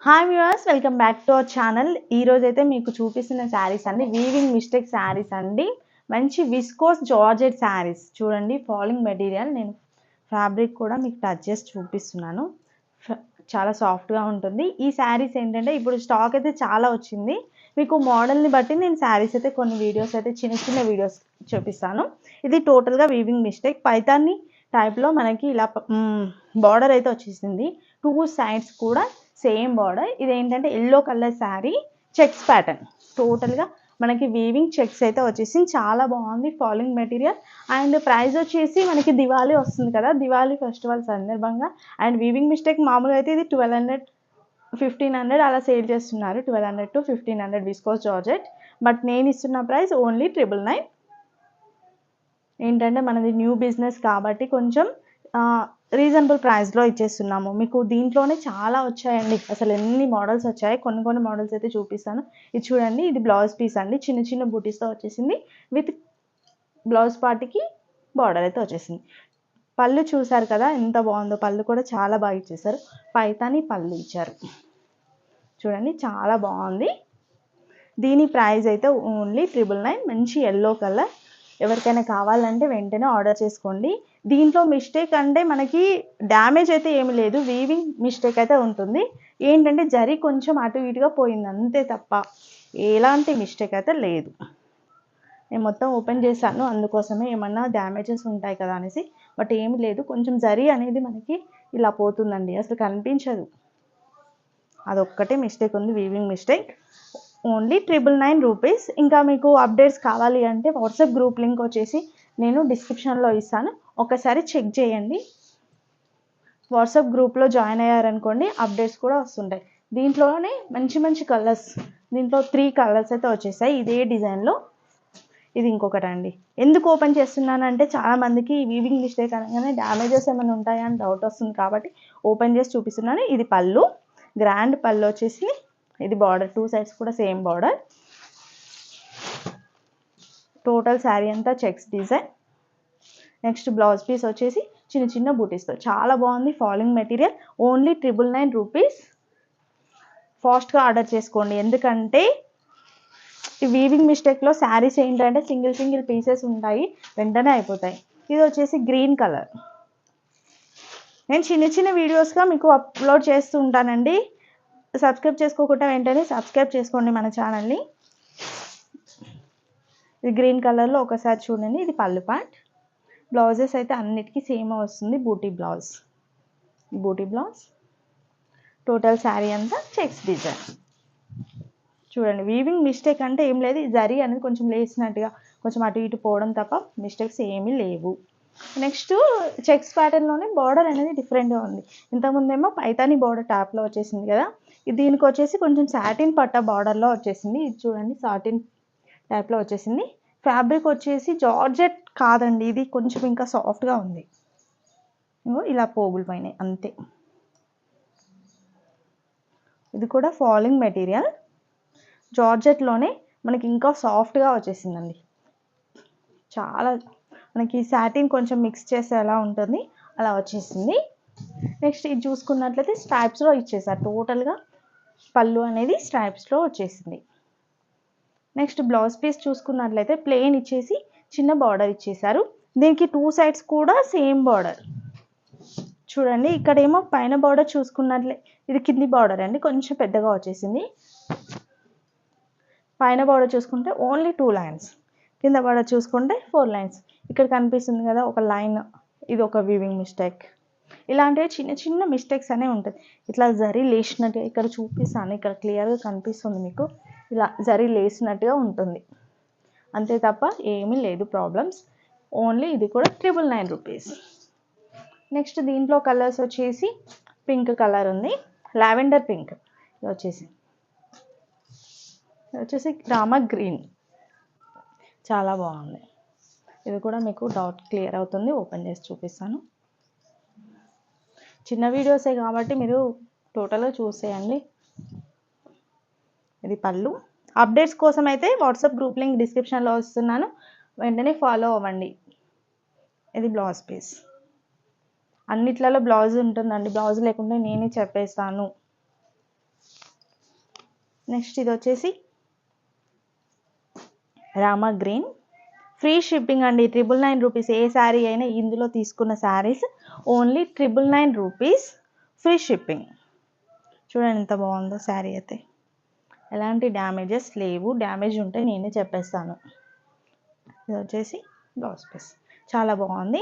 Hi viewers, welcome back to our channel. ఈ రోజు అయితే మీకు చూపిస్తున్న శారీస్ అండి వీవింగ్ మిస్టేక్ శారీస్ అండి. మంచి విస్కోస్ జార్జెట్ శారీస్ చూడండి. ఫాలింగ్ మెటీరియల్, నేను ఫ్యాబ్రిక్ కూడా మీకు టచ్ చేసి చూపిస్తున్నాను. చాలా సాఫ్ట్గా ఉంటుంది. ఈ శారీస్ ఏంటంటే ఇప్పుడు స్టాక్ అయితే చాలా వచ్చింది. మీకు మోడల్ని బట్టి నేను శారీస్ అయితే కొన్ని వీడియోస్ అయితే చిన్న వీడియోస్ చూపిస్తాను. ఇది టోటల్గా వీవింగ్ మిస్టేక్ పైతాని టైప్లో మనకి ఇలా బార్డర్ అయితే వచ్చేసింది. 2 సైడ్స్ కూడా సేమ్ బార్డర్. ఇది ఏంటంటే yellow colour sari, checks pattern. టోటల్గా మనకి వీవింగ్ చెక్స్ అయితే వచ్చేసింది. చాలా బాగుంది ఫాలింగ్ మెటీరియల్. అండ్ ప్రైస్ వచ్చేసి మనకి దివాళీ వస్తుంది కదా, దివాళీ ఫెస్టివల్ సందర్భంగా. అండ్ వీవింగ్ మిస్టేక్ మామూలుగా అయితే ఇది 1200 1500 అలా సేల్ చేస్తున్నారు. 1200 to 1500 విస్కోస్ జార్జెట్. బట్ నేను ఇస్తున్న ప్రైస్ ఓన్లీ 999. ఏంటంటే మనది న్యూ బిజినెస్ కాబట్టి కొంచెం రీజనబుల్ ప్రైస్లో ఇచ్చేస్తున్నాము. మీకు దీంట్లోనే చాలా వచ్చాయండి, అసలు ఎన్ని మోడల్స్ వచ్చాయి. కొన్ని మోడల్స్ అయితే చూపిస్తాను. ఇది చూడండి, ఇది బ్లౌజ్ పీస్ అండి. చిన్న బూటీస్తో వచ్చేసింది. విత్ బ్లౌజ్ పార్ట్కి బార్డర్ అయితే వచ్చేసింది. పళ్ళు చూసారు కదా ఎంత బాగుందో. పళ్ళు కూడా చాలా బాగా ఇచ్చేసారు. పైతాని పళ్ళు ఇచ్చారు చూడండి, చాలా బాగుంది. దీని ప్రైస్ అయితే ఓన్లీ 999. మంచి ఎల్లో కలర్. ఎవరికైనా కావాలంటే వెంటనే ఆర్డర్ చేసుకోండి. దీంట్లో మిస్టేక్ అంటే మనకి డ్యామేజ్ అయితే ఏమి లేదు, వీవింగ్ మిస్టేక్ అయితే ఉంటుంది. ఏంటంటే జరీ కొంచెం అటు ఇటుగా పోయింది అంతే తప్ప ఎలాంటి మిస్టేక్ అయితే లేదు. నేను మొత్తం ఓపెన్ చేశాను, అందుకోసమే ఏమన్నా డ్యామేజెస్ ఉంటాయి కదా అనేసి. బట్ ఏమి లేదు, కొంచెం జరీ అనేది మనకి ఇలా పోతుందండి, అసలు కనిపించదు. అదొక్కటే మిస్టేక్ ఉంది, వీవింగ్ మిస్టేక్. Only 999 rupees. ఇంకా మీకు అప్డేట్స్ కావాలి అంటే వాట్సాప్ గ్రూప్ లింక్ వచ్చేసి నేను డిస్క్రిప్షన్లో ఇస్తాను, ఒకసారి చెక్ చేయండి. వాట్సాప్ గ్రూప్లో జాయిన్ అయ్యారనుకోండి, అప్డేట్స్ కూడా వస్తుంటాయి. దీంట్లోనే మంచి కలర్స్, దీంట్లో 3 కలర్స్ అయితే వచ్చేసాయి ఇదే డిజైన్లో. ఇది ఇంకొకటి అండి. ఎందుకు ఓపెన్ చేస్తున్నానంటే చాలామందికి వీవింగ్ మిస్టేక్ అనగానే డ్యామేజెస్ ఏమైనా ఉంటాయా అని డౌట్ వస్తుంది కాబట్టి ఓపెన్ చేసి చూపిస్తున్నాను. ఇది పళ్ళు, గ్రాండ్ పళ్ళు వచ్చేసి. ఇది బార్డర్, 2 సైడ్స్ కూడా సేమ్ బార్డర్. టోటల్ శారీ అంతా checks design. Next blouse piece వచ్చేసి చిన్న బూటీస్తో చాలా బాగుంది. Falling material. Only 999 rupees. ఫాస్ట్గా ఆర్డర్ చేసుకోండి, ఎందుకంటే ఈ వీవింగ్ మిస్టేక్లో శారీస్ ఏంటంటే సింగిల్ పీసెస్ ఉంటాయి, వెంటనే అయిపోతాయి. ఇది వచ్చేసి గ్రీన్ కలర్. నేను చిన్న వీడియోస్గా మీకు అప్లోడ్ చేస్తూ ఉంటానండి. సబ్స్క్రైబ్ చేసుకోకుండా వెంటనే సబ్స్క్రైబ్ చేసుకోండి మన ఛానల్ని. ఇది గ్రీన్ కలర్లో ఒకసారి చూడండి. ఇది పళ్ళు పార్ట్. బ్లౌజెస్ అయితే అన్నిటికీ సేమ్ వస్తుంది. బూటీ బ్లౌజ్. టోటల్ శారీ అంతా చెక్స్ డిజైన్. చూడండి, వీవింగ్ మిస్టేక్ అంటే ఏం లేదు, జరీ అనేది కొంచెం లేసినట్టుగా కొంచెం అటు ఇటు పోవడం తప్ప మిస్టేక్స్ ఏమీ లేవు. నెక్స్ట్ చెక్స్ ప్యాటర్న్లోనే బార్డర్ అనేది డిఫరెంట్గా ఉంది. ఇంతకుముందేమో పైతాని బార్డర్ టాప్లో వచ్చేసింది కదా, దీనికి వచ్చేసి కొంచెం సాటిన్ పట్టా బార్డర్లో వచ్చేసింది. ఇది చూడండి, సాటిన్ టైప్లో వచ్చేసింది. ఫ్యాబ్రిక్ వచ్చేసి జార్జెట్ కాదండి, ఇది కొంచెం ఇంకా సాఫ్ట్గా ఉంది. ఇలా పోగులు పోయినాయి అంతే. ఇది కూడా ఫాలింగ్ మెటీరియల్, జార్జెట్లోనే మనకి ఇంకా సాఫ్ట్గా వచ్చేసిందండి. చాలా మనకి సాటిన్ కొంచెం మిక్స్ చేస్తే ఎలా ఉంటుంది అలా వచ్చేసింది. నెక్స్ట్ ఇది చూసుకున్నట్లయితే స్ట్రైప్స్లో ఇచ్చేసారు. టోటల్గా పళ్ళు అనేది స్ట్రైప్స్లో వచ్చేసింది. నెక్స్ట్ బ్లౌజ్ పీస్ చూసుకున్నట్లయితే ప్లెయిన్ ఇచ్చేసి చిన్న బార్డర్ ఇచ్చేసారు. దీనికి 2 సైడ్స్ కూడా సేమ్ బార్డర్. చూడండి, ఇక్కడేమో పైన బార్డర్ చూసుకున్నట్లే, ఇది కింది బార్డర్ అండి, కొంచెం పెద్దగా వచ్చేసింది. పైన బార్డర్ చూసుకుంటే ఓన్లీ 2 లైన్స్, కింద బార్డర్ చూసుకుంటే 4 లైన్స్. ఇక్కడ కనిపిస్తుంది కదా ఒక లైన్, ఇది ఒక వీవింగ్ మిస్టేక్. ఇలాంటివి చిన్న మిస్టేక్స్ అనేవి ఉంటాయి. ఇట్లా జరీ లేసినట్టుగా ఇక్కడ చూపిస్తాను, ఇక్కడ క్లియర్గా కనిపిస్తుంది మీకు. ఇలా జరీ లేసినట్టుగా ఉంటుంది అంతే తప్ప ఏమీ లేదు ప్రాబ్లమ్స్. ఓన్లీ ఇది కూడా 999 రూపీస్. నెక్స్ట్ దీంట్లో కలర్స్ వచ్చేసి పింక్ కలర్ ఉంది, లావెండర్ పింక్. ఇది వచ్చేసి రామా గ్రీన్. చాలా బాగుంది. ఇది కూడా మీకు డౌట్ క్లియర్ అవుతుంది, ఓపెన్ చేసి చూపిస్తాను. చిన్న వీడియోసే కాబట్టి మీరు టోటల్గా చూసేయండి. ఇది పళ్ళు. అప్డేట్స్ కోసం అయితే వాట్సాప్ గ్రూప్ లింక్ డిస్క్రిప్షన్లో వస్తున్నాను, వెంటనే ఫాలో అవ్వండి. ఇది బ్లౌజ్ పీస్. అన్నిట్లలో బ్లౌజ్ ఉంటుందండి, బ్లౌజ్ లేకుండా నేనే చెప్పేస్తాను. నెక్స్ట్ ఇది వచ్చేసి రామా గ్రీన్, ఫ్రీ షిప్పింగ్ అండి, 999 రూపీస్. ఏ శారీ అయినా ఇందులో తీసుకున్న saris only 999 rupees, free shipping. చూడండి ఎంత బాగుందో శారీ అయితే, ఎలాంటి డ్యామేజెస్ లేవు, డ్యామేజ్ ఉంటే నేనే చెప్పేస్తాను. ఇది వచ్చేసి బ్లౌజ్ పీస్, చాలా బాగుంది.